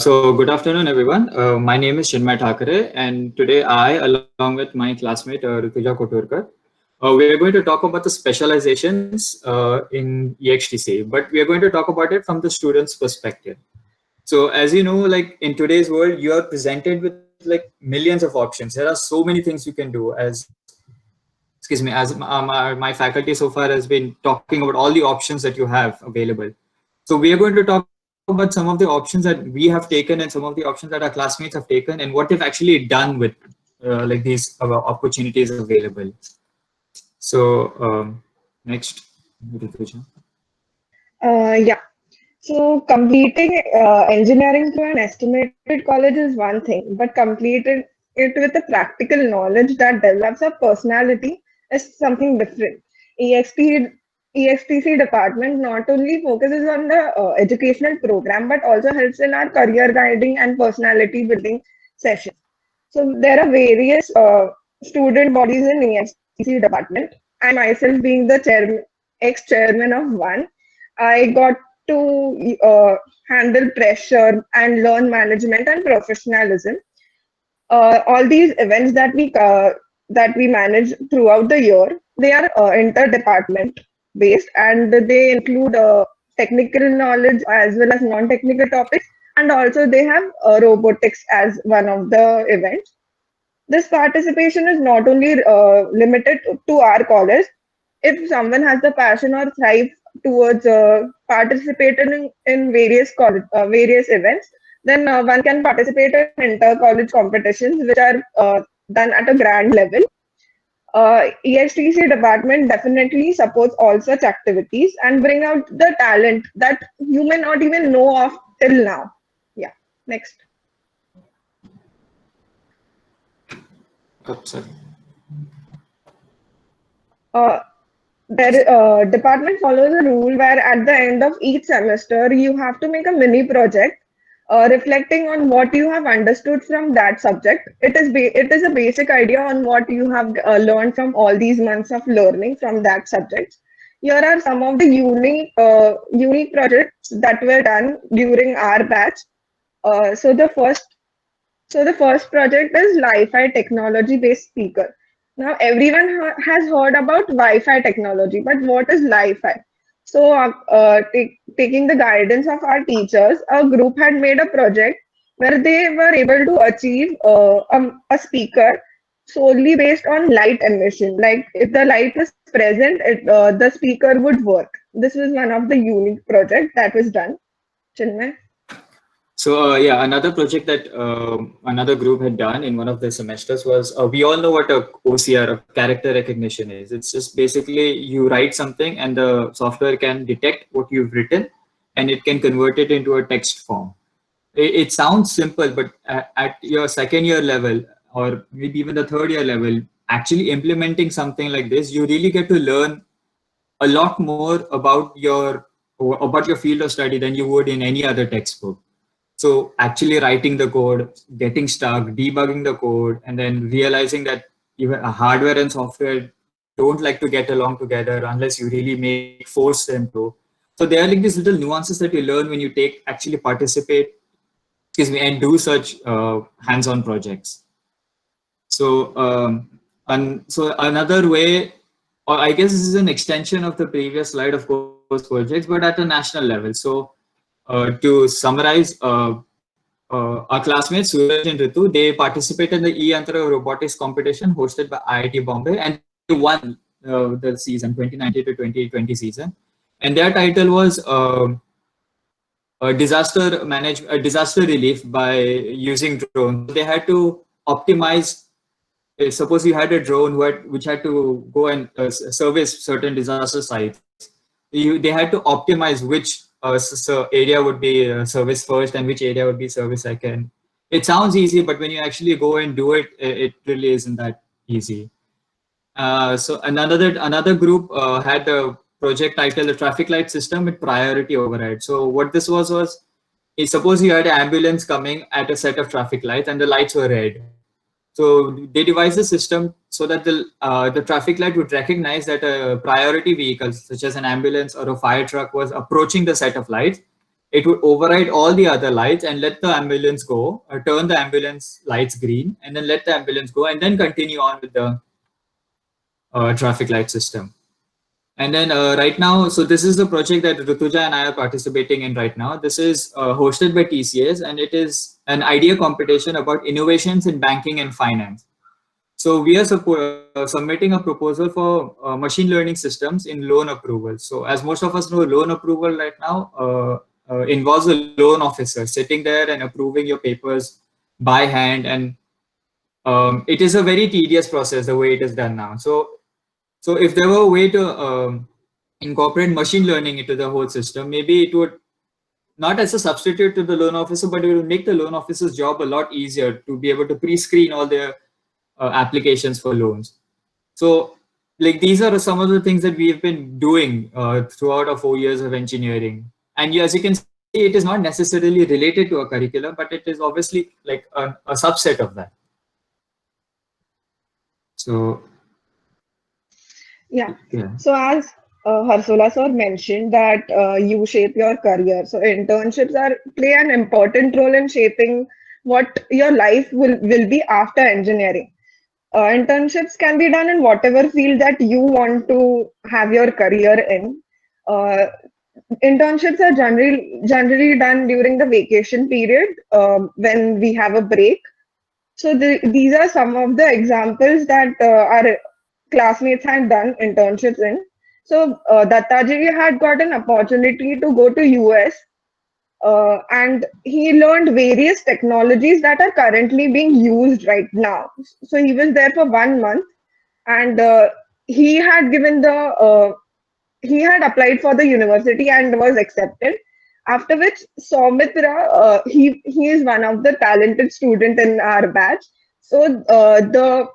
Good afternoon, everyone. My name is Chinmay Thakare, and today I, along with my classmate Rituja Koturkar, we are going to talk about the specializations in EXTC, but we are going to talk about it from the student's perspective. So, as you know, like in today's world, you are presented with like millions of options. There are so many things you can do. My faculty so far has been talking about all the options that you have available. So we are going to talk about some of the options that we have taken and some of the options that our classmates have taken and what they've actually done with like these opportunities available. So next, Rituja. Yeah. So completing engineering through an estimated college is one thing, but completing it with a practical knowledge that develops a personality is something different. EXP, EXTC department not only focuses on the educational program, but also helps in our career guiding and personality building sessions. So there are various student bodies in EXTC department. I myself being the ex-chairman of one, I got to handle pressure and learn management and professionalism. All these events that we manage throughout the year, they are inter-department based, and they include technical knowledge as well as non-technical topics, and also they have robotics as one of the events. This participation is not only limited to our college. If someone has the passion or thrive towards participating in various events, then one can participate in inter-college competitions, which are done at a grand level. ESTC department definitely supports all such activities and bring out the talent that you may not even know of till now. Yeah, next. Sorry. Uh, Their department follows a rule where at the end of each semester you have to make a mini project reflecting on what you have understood from that subject. It is a basic idea on what you have learned from all these months of learning from that subject. Here are some of the unique projects that were done during our batch. Uh, so the first so the first project is Li-Fi technology-based speaker. Now everyone has heard about Wi-Fi technology, but what is Li-Fi? So taking the guidance of our teachers, a group had made a project where they were able to achieve a speaker solely based on light emission. Like if the light was present, the speaker would work. This was one of the unique project that was done. Chinmay? Yeah, another project that another group had done in one of the semesters was we all know what a OCR, a character recognition is. It's just basically you write something and the software can detect what you've written and it can convert it into a text form. It sounds simple, but at your second year level or maybe even the third year level, actually implementing something like this, you really get to learn a lot more about your field of study than you would in any other textbook. So actually writing the code, getting stuck, debugging the code, and then realizing that even a hardware and software don't like to get along together unless you really force them to. So there are like these little nuances that you learn when you actually participate, and do such hands-on projects. So another way, or I guess this is an extension of the previous slide of course projects, but at a national level. So to summarize, our classmates Suraj and Ritu, they participated in the eYantra robotics competition hosted by IIT Bombay, and they won the season 2019 to 2020 season. And their title was disaster relief by using drones. So they had to optimize. Suppose you had a drone which had to go and service certain disaster sites. They had to optimize which area would be serviced first and which area would be serviced second. It sounds easy, but when you actually go and do it, it really isn't that easy. So another group had a project titled the traffic light system with priority override. So what this was suppose you had an ambulance coming at a set of traffic lights and the lights were red. So they devised a system so that the traffic light would recognize that a priority vehicle, such as an ambulance or a fire truck, was approaching the set of lights. it would override all the other lights and let the ambulance go, turn the ambulance lights green, and then let the ambulance go, and then continue on with the traffic light system. And then right now, so this is the project that Rutuja and I are participating in right now. This is hosted by TCS, and it is an idea competition about innovations in banking and finance. So we are submitting a proposal for machine learning systems in loan approval. So as most of us know, loan approval right now involves a loan officer sitting there and approving your papers by hand. And it is a very tedious process the way it is done now. So if there were a way to incorporate machine learning into the whole system, maybe it would, not as a substitute to the loan officer, but it will make the loan officer's job a lot easier to be able to pre-screen all their applications for loans. So like these are some of the things that we've been doing throughout our 4 years of engineering. And as you can see, it is not necessarily related to a curriculum, but it is obviously like a subset of that. So yeah. So as Harsola sir mentioned that you shape your career. So internships play an important role in shaping what your life will be after engineering. Internships can be done in whatever field that you want to have your career in. Internships are generally done during the vacation period when we have a break. So these are some of the examples that our classmates had done internships in. So Dattaji had got an opportunity to go to US and he learned various technologies that are currently being used right now. So he was there for 1 month and he had given he had applied for the university and was accepted. After which Soumitra, he is one of the talented student in our batch. So the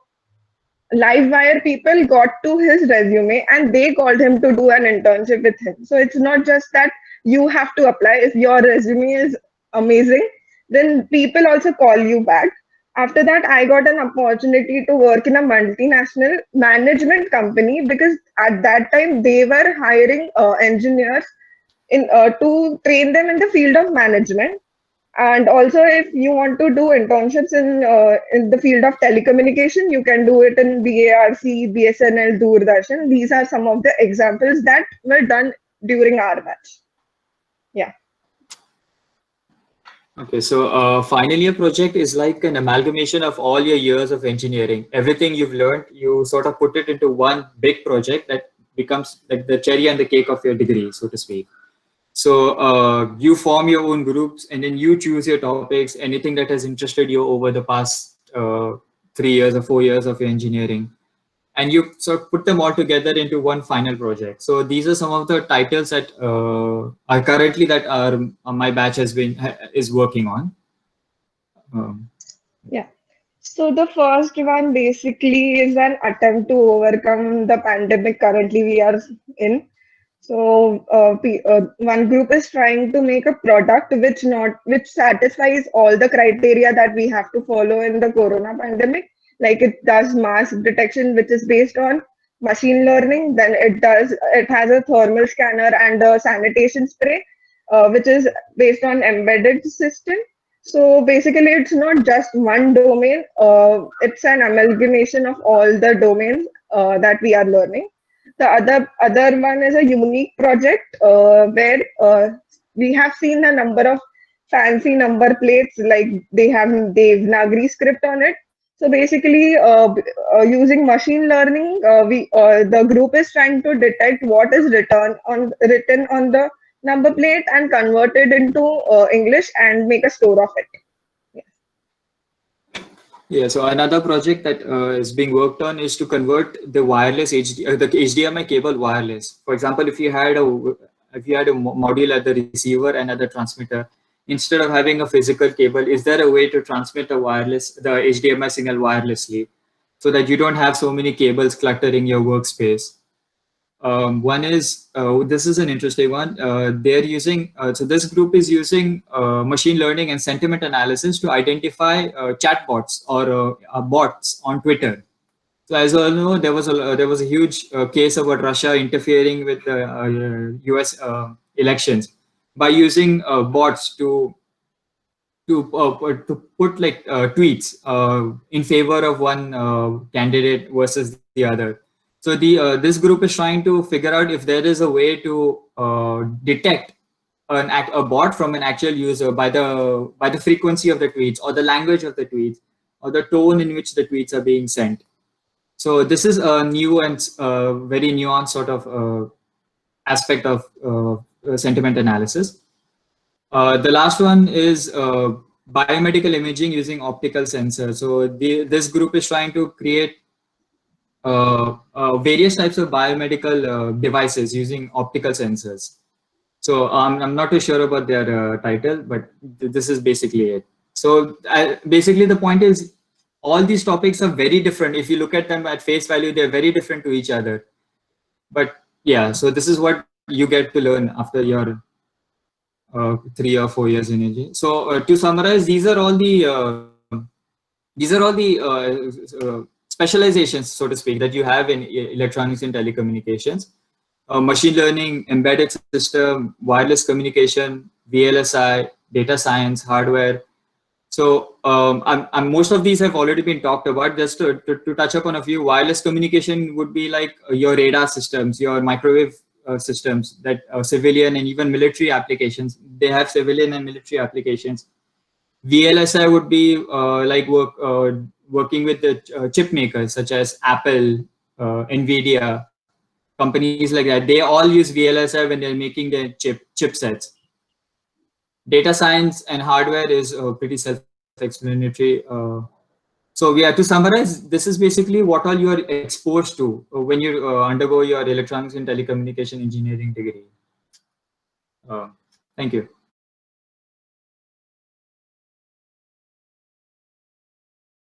Livewire people got to his resume and they called him to do an internship with him. So it's not just that you have to apply. If your resume is amazing, then people also call you back. After that, I got an opportunity to work in a multinational management company because at that time they were hiring engineers to train them in the field of management. And also, if you want to do internships in the field of telecommunication, you can do it in BARC, BSNL, Doordarshan. These are some of the examples that were done during our batch. Yeah. Okay, so final year project is like an amalgamation of all your years of engineering. Everything you've learned, you sort of put it into one big project that becomes like the cherry on the cake of your degree, so to speak. So you form your own groups and then you choose your topics, anything that has interested you over the past 3 years or 4 years of your engineering. And you sort of put them all together into one final project. So these are some of the titles that are currently that my batch is working on. Yeah. So the first one basically is an attempt to overcome the pandemic currently we are in. So one group is trying to make a product which satisfies all the criteria that we have to follow in the corona pandemic. Like it does mask detection, which is based on machine learning. Then it has a thermal scanner and a sanitation spray, which is based on embedded system. So basically, it's not just one domain. It's an amalgamation of all the domains that we are learning. The other one is a unique project where we have seen a number of fancy number plates, like they have Devanagari script on it. So basically, using machine learning, the group is trying to detect what is written on the number plate and convert it into English and make a store of it. Yeah, so another project that is being worked on is to convert the wireless the HDMI cable wireless. For example, if you had a module at the receiver and at the transmitter, instead of having a physical cable, is there a way to transmit the HDMI signal wirelessly, so that you don't have so many cables cluttering your workspace? One is, this is an interesting one. They're using, so this group is using machine learning and sentiment analysis to identify chatbots or bots on Twitter. So as you all know, there was a huge case about Russia interfering with the US elections. by using bots to put like tweets in favor of one candidate versus the other. So this group is trying to figure out if there is a way to detect a bot from an actual user by the frequency of the tweets, or the language of the tweets, or the tone in which the tweets are being sent. So this is a new and very nuanced sort of aspect of sentiment analysis. The last one is biomedical imaging using optical sensors. So this group is trying to create various types of biomedical devices using optical sensors. So I'm not too sure about their title, but this is basically it. So basically the point is, all these topics are very different. If you look at them at face value, they're very different to each other. But yeah, so this is what you get to learn after your 3 or 4 years in engineering. So to summarize, these are all the specializations, so to speak, that you have in electronics and telecommunications. Machine learning, embedded system, wireless communication, VLSI, data science, hardware. So most of these have already been talked about. Just to touch upon a few, wireless communication would be like your radar systems, your microwave systems that civilian and even military applications. They have civilian and military applications. VLSI would be like working with the chip makers such as Apple, Nvidia, companies like that. They all use VLSI when they're making their chipsets. Data science and hardware is pretty self-explanatory. So yeah, to summarize, this is basically what all you are exposed to when you undergo your electronics and telecommunication engineering degree. Thank you.